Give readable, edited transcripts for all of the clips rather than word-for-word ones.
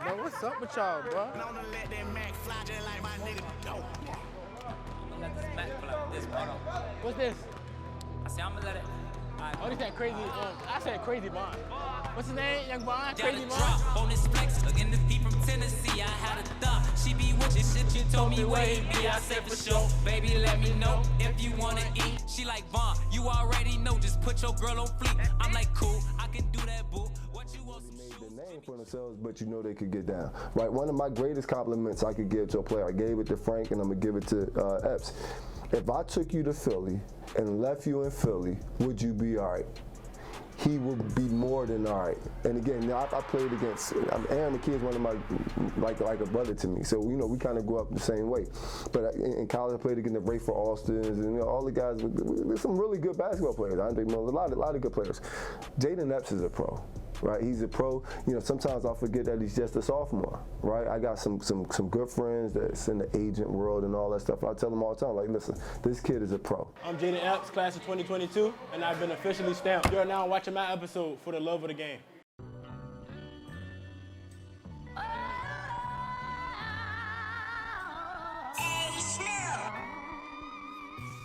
bro. What's up with y'all, bro? Let that Mac fly just like my nigga dope. I'ma let this Mac fly with this bottle. What's this? I say I'ma let it. Oh, this that crazy, I said Crazy Bond. What's his name, young Bond? Crazy Got a Bond? drop on this flex. Looking this deep from Tennessee. I had a thought. She be watching shit. You told me where he be. I said for sure. Baby, let me know if you wanna eat. She like Vaughn. You already know. Just put your girl on fleek. I'm like cool. I can do that, boo. What you want? They made the name for themselves, but you know they could get down. Right. One of my greatest compliments I could give to a player. I gave it to Frank, and I'm gonna give it to Epps. If I took you to Philly and left you in Philly, would you be all right? He will be more than all right. And again, I played against Aaron McKee is one of my like a brother to me. So you know we kind of grew up the same way. But in college, I played against the Rayford Austins and all the guys. There's some really good basketball players. I think a lot of good players. Jayden Epps is a pro. Right, he's a pro. You know, sometimes I forget that he's just a sophomore. Right, I got some good friends that's in the agent world and all that stuff. I tell them all the time, like, listen, this kid is a pro. I'm Jayden Epps, class of 2022, and I've been officially stamped. You're now watching my episode for the love of the game.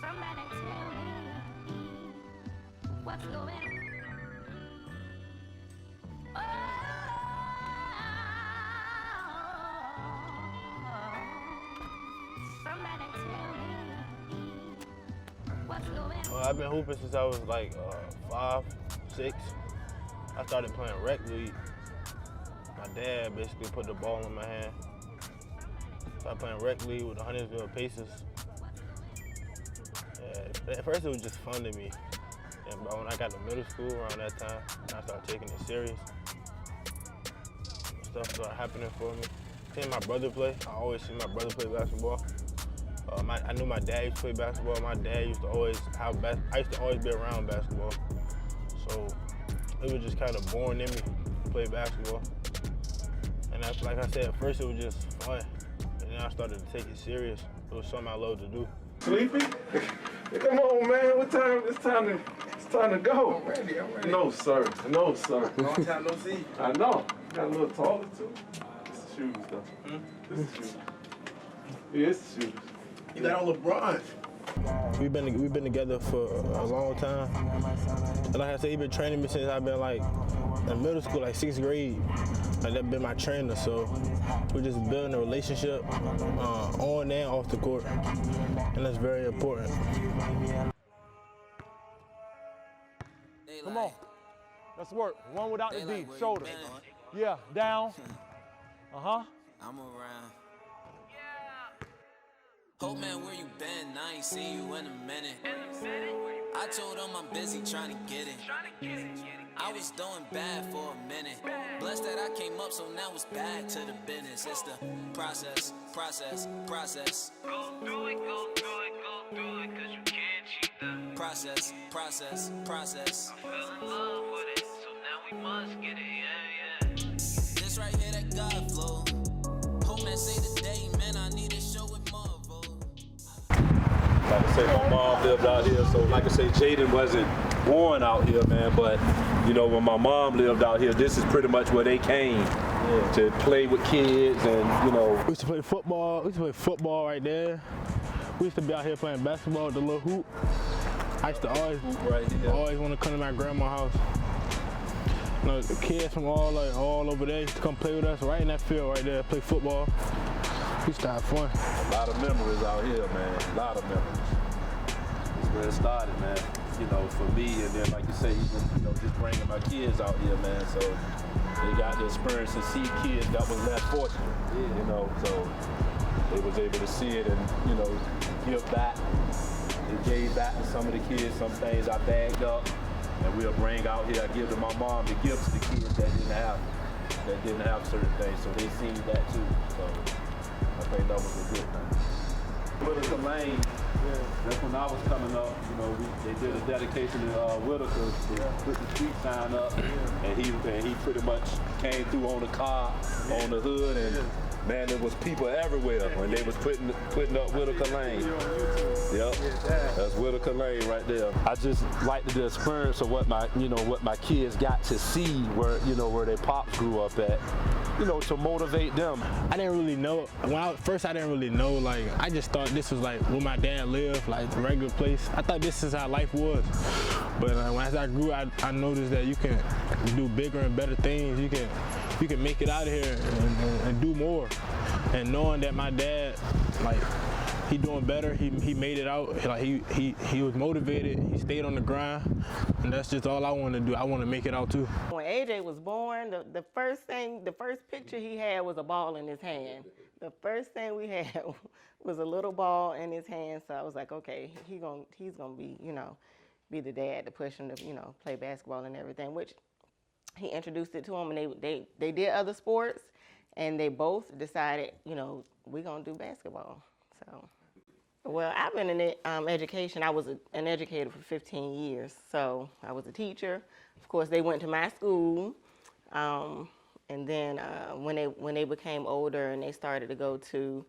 Somebody tell me what's going on. I've been hooping since I was like 5, 6. I started playing rec league. My dad basically put the ball in my hand. Started playing rec league with the Huntersville Pacers. Yeah, at first it was just fun to me. And when I got to middle school around that time, I started taking it serious. Stuff started happening for me. Seeing my brother play, I always see my brother play basketball. I knew my dad used to play basketball. My dad used to always I used to always be around basketball. So it was just kind of born in me to play basketball. And that's, like I said, at first it was just fun. And then I started to take it serious. It was something I loved to do. Sleepy? Come on, man. What time? It's time to go. I'm ready. No, sir. No, sir. Long time no see. I know. Got a little taller, too. It's the shoes, though. It's the shoes. Yeah, it's the shoes. You got on LeBron. We've been together for a long time. And like I said, he's been training me since I've been like in middle school, like 6th grade. Like that's been my trainer. So we're just building a relationship on and off the court, and that's very important. Come on, let's work. One without the D, shoulder. Yeah, down. I'm around. Oh man, where you been? I ain't seen you in a minute. I told him I'm busy trying to get it. I was doing bad for a minute. Blessed that I came up, so now it's back to the business. It's the process. Go do it, cause you can't cheat the process. I fell in love with it, so now we must get it, yeah. This right here, that God flow. Hope man say today, man, I need to show it more. Like I say, my mom lived out here, so like I say, Jaden wasn't born out here, man, but you know, when my mom lived out here, this is pretty much where they came to play with kids and, you know. We used to play football right there. We used to be out here playing basketball at the little hoop. I used to always want to come to my grandma's house. You know, the kids from all over there used to come play with us right in that field right there, play football. We used to have fun. A lot of memories out here, man. A lot of memories. That's where it started, man. You know, for me, and then like you say, you know, just bringing my kids out here, man. So they got the experience to see kids that was less fortunate. You know, so they was able to see it and, you know, give back. They gave back to some of the kids. Some things I bagged up, and we'll bring out here. I give to my mom to give to the kids that didn't have certain things. So they seen that too. So I think that was a good thing. Whitaker Lane, that's when I was coming up, you know, they did a dedication to Whitaker to put the street sign up, and he pretty much came through on the car, on the hood, and man, there was people everywhere when they was putting up Whitaker Lane. Yep, that's Whitaker Lane right there. I just like the experience of what my kids got to see where their pops grew up at, to motivate them. I didn't really know, I didn't really know, like, I just thought this was like where my dad lived, like the regular place. I thought this is how life was. But as I grew, I noticed that you can do bigger and better things. You can make it out of here and do more. And knowing that my dad, like, he doing better, he made it out, like he was motivated, he stayed on the grind, and that's just all I want to do. I want to make it out too. When AJ was born, the first picture he had was a ball in his hand. The first thing we had was a little ball in his hand, so I was like, okay, he's gonna be, be the dad to push him to, play basketball and everything, which he introduced it to him, and they did other sports, and they both decided, we're gonna do basketball, so. Well, I've been in education. I was an educator for 15 years. So I was a teacher. Of course, they went to my school. And then when they became older and they started to go to,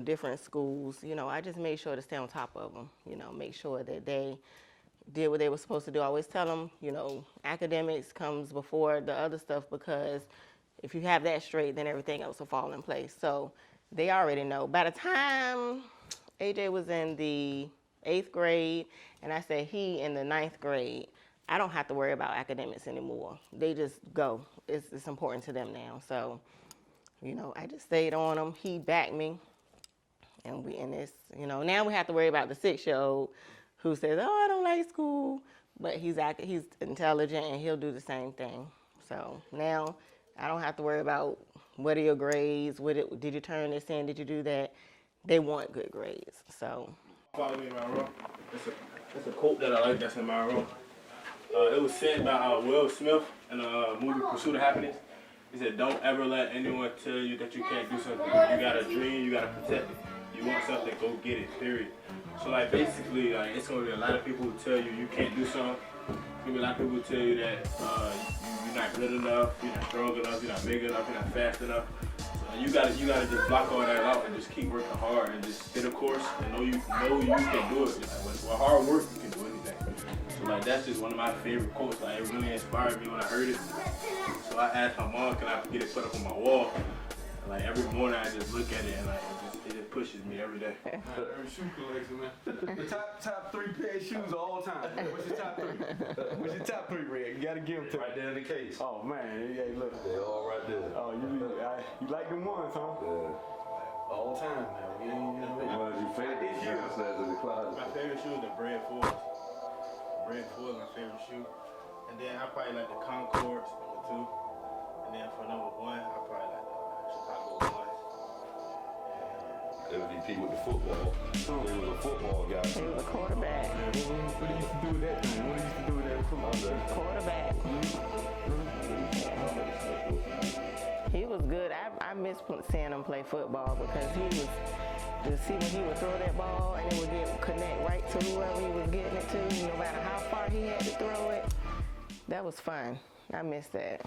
different schools, I just made sure to stay on top of them, make sure that they did what they were supposed to do. I always tell them, academics comes before the other stuff, because if you have that straight, then everything else will fall in place. So they already know. By the time AJ was in the 8th grade, and I said he in the 9th grade, I don't have to worry about academics anymore. They just go. It's important to them now. So, I just stayed on him. He backed me, and now we have to worry about the 6-year-old who says, "Oh, I don't like school," but he's intelligent and he'll do the same thing. So now I don't have to worry about what are your grades, did you turn this in, did you do that? They want good grades, so. Follow me in my room. It's a quote that I like that's in my room. It was said by Will Smith in the movie Pursuit of Happiness. He said, don't ever let anyone tell you that you can't do something. You got a dream, you got to protect it. You want something, go get it, period. So like basically, like, it's going to be a lot of people who tell you can't do something. There's going to be a lot of people who tell you that you're not good enough, you're not strong enough, you're not big enough, you're not fast enough. You gotta just block all that out and just keep working hard and just hit a course and know you can do it. Like, with hard work, you can do anything. So like that's just one of my favorite quotes. Like it really inspired me when I heard it. So I asked my mom, can I get it put up on my wall? And like every morning I just look at it and like it just pushes me every day. Every shoe collection, man. The top 3 pair of shoes of all time. What's your top 3? What's your top 3, Red? You gotta give them to me. Right there in the case. Oh man, yeah, look. They're all right there. Oh, you like them ones, huh? Yeah. All time now. What was your favorite shoes in the closet? My favorite shoe is the Bread 4s. Bread 4 is my favorite shoe. And then I probably like the Concords, number 2. And then for number 1, I probably like the Chicago 1. MVP with the football. He was a football guy. He was a quarterback. What do you used to do with that? What do you used to do with that football? Quarterback. He was good. I miss seeing him play football because when he would throw that ball and it would connect right to whoever he was getting it to, no matter how far he had to throw it. That was fun. I miss that.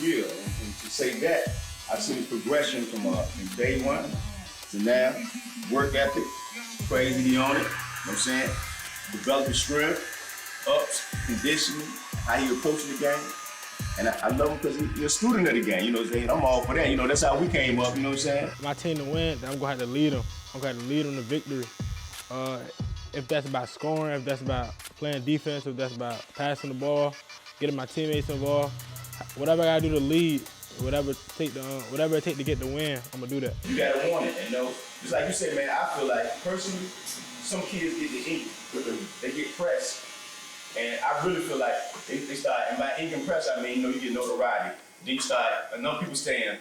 Real, and to say that, I've seen progression from day one to now. Work ethic, crazy on it, you know what I'm saying? Developing strength, ups, conditioning, how he approaching the game. And I love him because he's a student of the game, you know what I'm saying? I'm all for that, that's how we came up, you know what I'm saying? My team to win, I'm gonna have to lead them. I'm gonna have to lead them to victory. If that's about scoring, if that's about playing defense, if that's about passing the ball, getting my teammates involved, whatever I gotta do to lead, whatever it take to get the win, I'm gonna do that. You gotta want it, and know, just like you said, man. I feel like personally, some kids get the ink, they get pressed, and I really feel like they start. And by ink and press, I mean you get notoriety. Then you start. Enough people saying,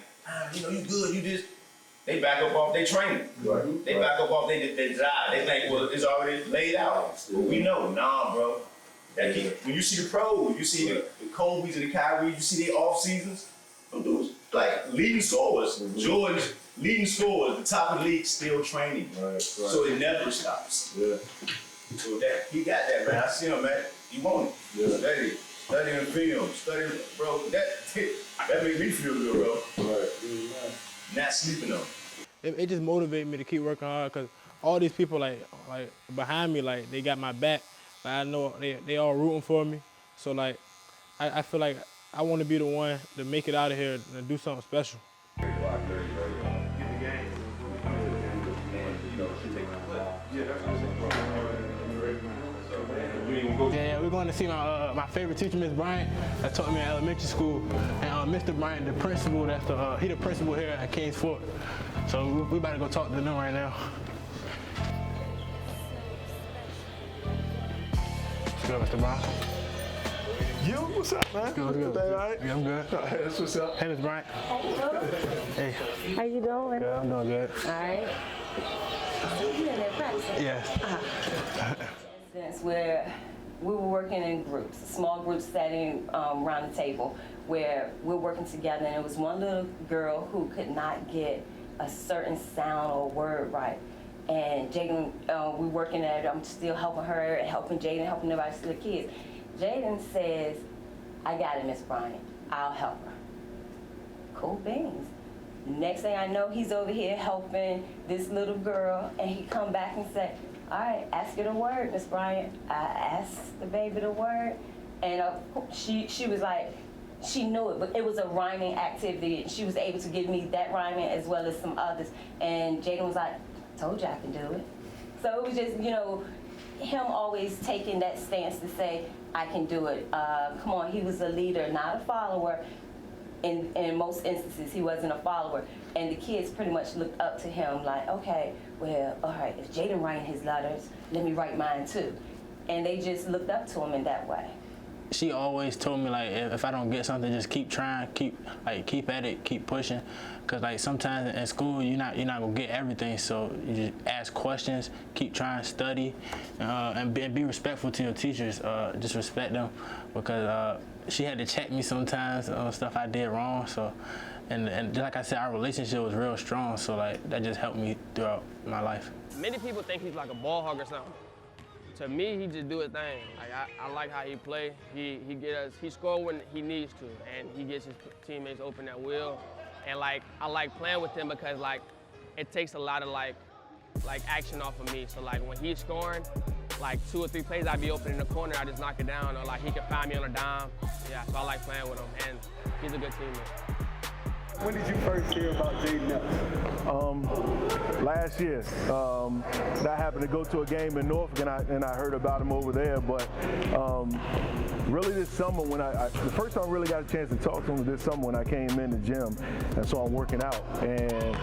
you good, you just. They back up off their training. Right. They back up off their job. They think, well, it's already laid out. But we know, nah, bro. When you see the pros, you see the Kobe's and the Kyrie, you see their off seasons. Them dudes, like leading scorers, Jordan's leading scorers, the top of the league, still training. Right. So it never stops. Yeah. So he got that, man. I see him, man. He want it. Yeah. Study in film, bro. That make me feel good, bro. Right. Not sleeping on. It just motivated me to keep working hard because all these people like behind me, like they got my back. Like I know they all rooting for me. So like I feel like I want to be the one to make it out of here and do something special. Yeah, we're going to see my favorite teacher, Miss Bryant, that taught me in elementary school, and Mr. Bryant, the principal. He the principal here at Kings Fort. So we about to go talk to them right now. What's good, Mr. Bryant? You? What's up, man? Good. All right? Yeah, I'm good. That's what's up. Hey, Miss Bryant. Hey. How you doing? Good, I'm doing good. All right. So you in there practicing? Yes. Where we were working in groups, small group setting around the table, where we're working together, and it was one little girl who could not get a certain sound or word right. And Jaden, we're working at it. I'm still helping her, helping Jaden, helping everybody, still the kids. Jaden says, I got it, Miss Bryant. I'll help her. Cool beans. Next thing I know, he's over here helping this little girl, and he come back and say, all right, ask her the word, Miss Bryant. I asked the baby the word, and she was like, she knew it, but it was a rhyming activity. She was able to give me that rhyming as well as some others. And Jaden was like, told you I can do it. So it was just, him always taking that stance to say, I can do it. Come on, he was a leader, not a follower. In most instances, he wasn't a follower. And the kids pretty much looked up to him like, okay, well, all right, if Jaden writing his letters, let me write mine too. And they just looked up to him in that way. She always told me, like, if I don't get something, just keep trying, keep at it, keep pushing. Cause like sometimes in school, you're not gonna get everything. So you just ask questions, keep trying, study, and be respectful to your teachers. Just respect them, because she had to check me sometimes on stuff I did wrong. So, and like I said, our relationship was real strong. So like that just helped me throughout my life. Many people think he's like a ball hog or something. To me, he just do his thing. Like I like how he play. He score when he needs to, and he gets his teammates open at will. And like I like playing with him because like it takes a lot of like action off of me. So like when he's scoring, like 2 or 3 plays, I'd be open in the corner, I just knock it down, or like he can find me on a dime. Yeah, so I like playing with him, and he's a good teammate. When did you first hear about Jayden Epps? Last year. I happened to go to a game in Norfolk, and I heard about him over there. But really this summer, when the first time I really got a chance to talk to him was this summer when I came in the gym and saw him working out. And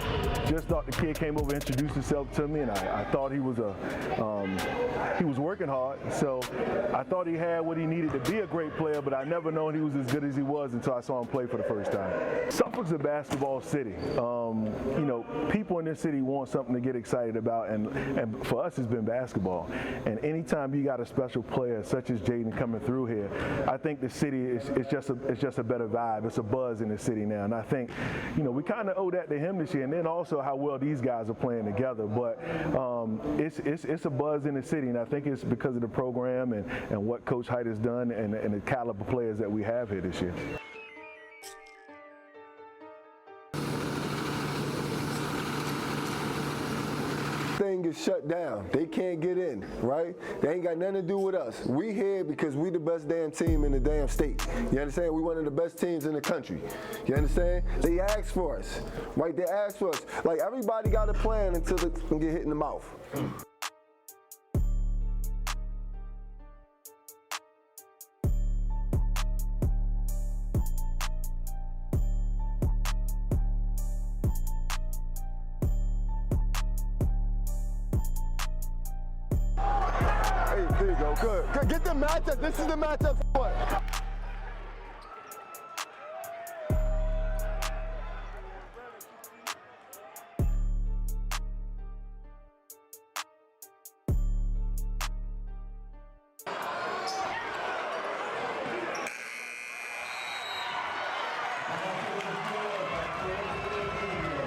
just thought the kid came over, introduced himself to me, and I thought he was he was working hard. So I thought he had what he needed to be a great player, but I never known he was as good as he was until I saw him play for the first time. Suffolk's a basketball city. People in this city want something to get excited about, and for us it's been basketball. And anytime you got a special player such as Jaden coming through here, I think the city is just a better vibe. It's a buzz in the city now, and I think we kind of owe that to him this year, and then also how well these guys are playing together. But it's a buzz in the city, and I think it's because of the program and what Coach Height has done and the caliber players that we have here this year. Thing is shut down. They can't get in, right? They ain't got nothing to do with us. We here because we the best damn team in the damn state. You understand? We one of the best teams in the country. You understand? They asked for us, right? They asked for us. Like everybody got a plan until they can get hit in the mouth. Hey, there you go. Good. Good. Get the matchup. This is the matchup for what?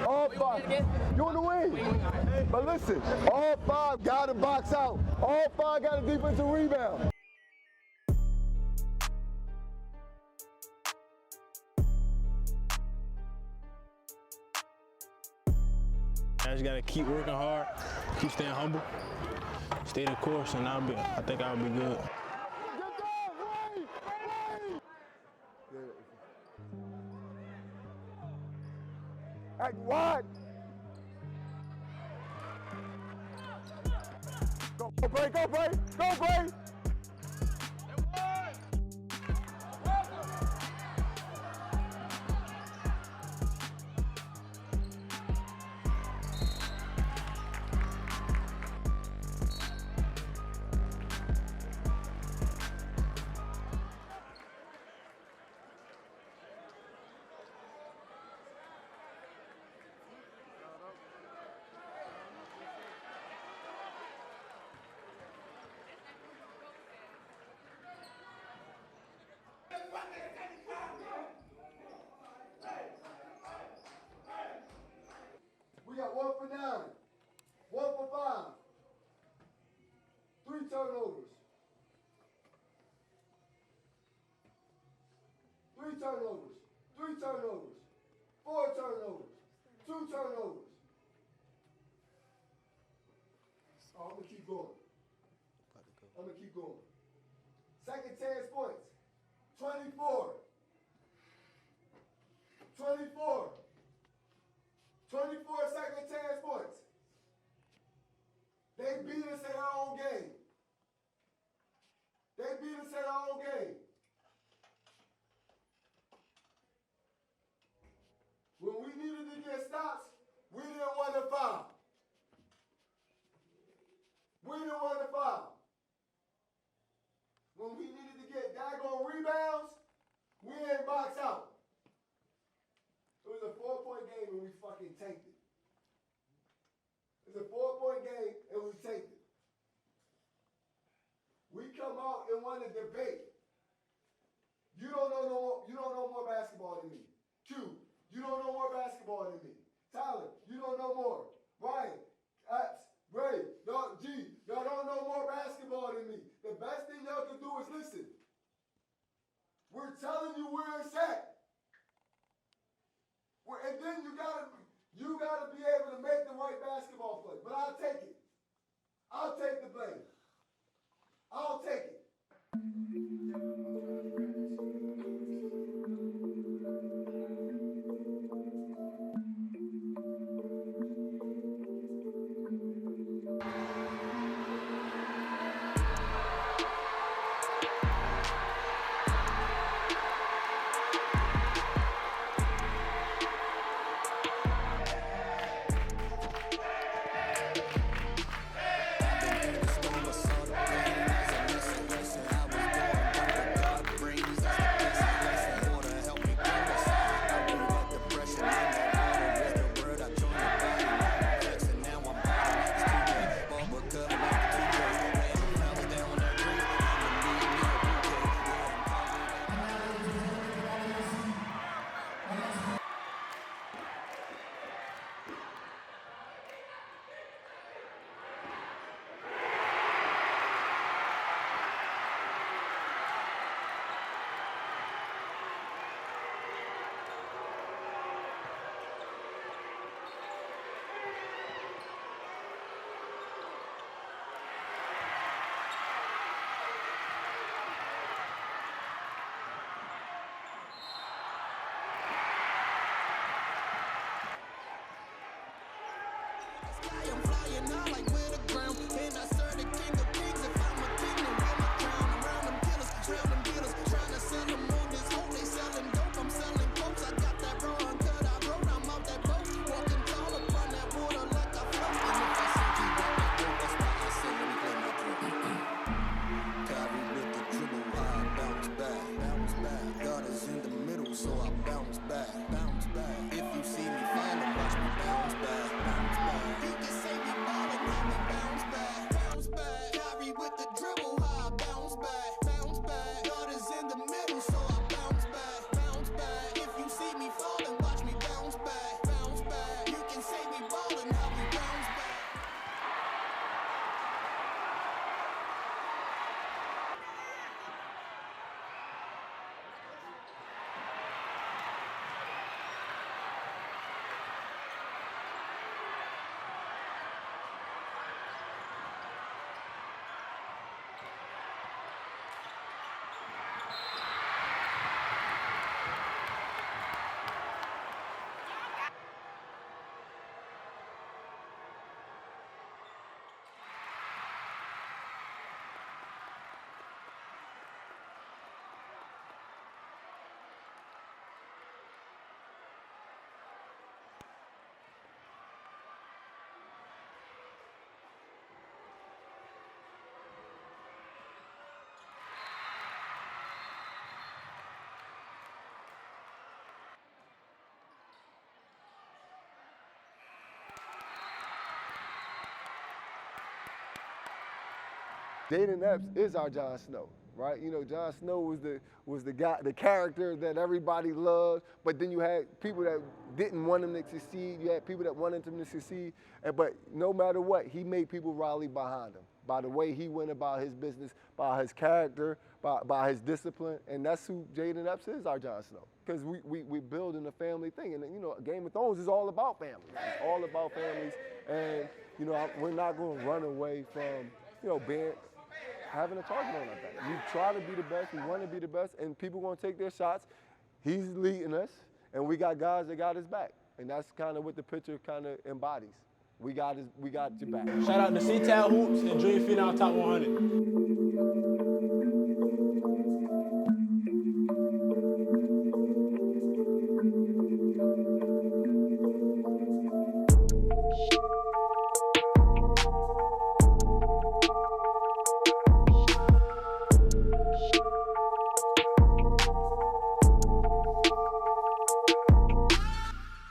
All five. You on the wing. But listen, all five got to box out. All five got a defensive rebound. I just gotta keep working hard, keep staying humble, stay the course, and I think I'll be good. Act wide. Go Bray, go Bray, go Bray. We got 1 for 9, 1 for 5, 3 turnovers. 3 turnovers, 3 turnovers, 4 turnovers, 2 turnovers. Oh, I'm gonna keep going. I'm gonna keep going. Second chance points, 24. 24. 24 second chance points. They beat us at our own game. They beat us at our own game. When we needed to get stops, we didn't want to foul. We didn't want to foul. When we needed to get daggone rebounds, we ain't box out. It was a 4-point game and we fucking tanked it. It's a 4-point game and we tanked it. We come out and want to debate. You don't know more basketball than me. Q, you don't know more basketball than me. Tyler, you don't know more. Ryan, Epps, Ray, G, y'all don't know more basketball than me. The best thing y'all can do is listen. We're telling you where it's at. And then you gotta be able to make the right basketball play. But I'll take it. I'll take the blame. I'll take it. Jayden Epps is our Jon Snow, right? You know, Jon Snow was the guy, the character that everybody loved, but then you had people that didn't want him to succeed. You had people that wanted him to succeed, but no matter what, he made people rally behind him by the way he went about his business, by his character, by his discipline, and that's who Jayden Epps is, our Jon Snow. Because we building a family thing, and you know, Game of Thrones is all about families. It's all about families, and you know, we're not going to run away from, you know, having a target on our back. We try to be the best, we want to be the best, and people going to take their shots. He's leading us, and we got guys that got his back, and that's kind of what the picture kind of embodies. We got your back. Shout out to CTAB Hoops and Junior Phenom Top 100.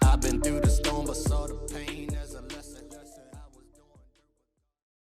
I've been through the storm, but saw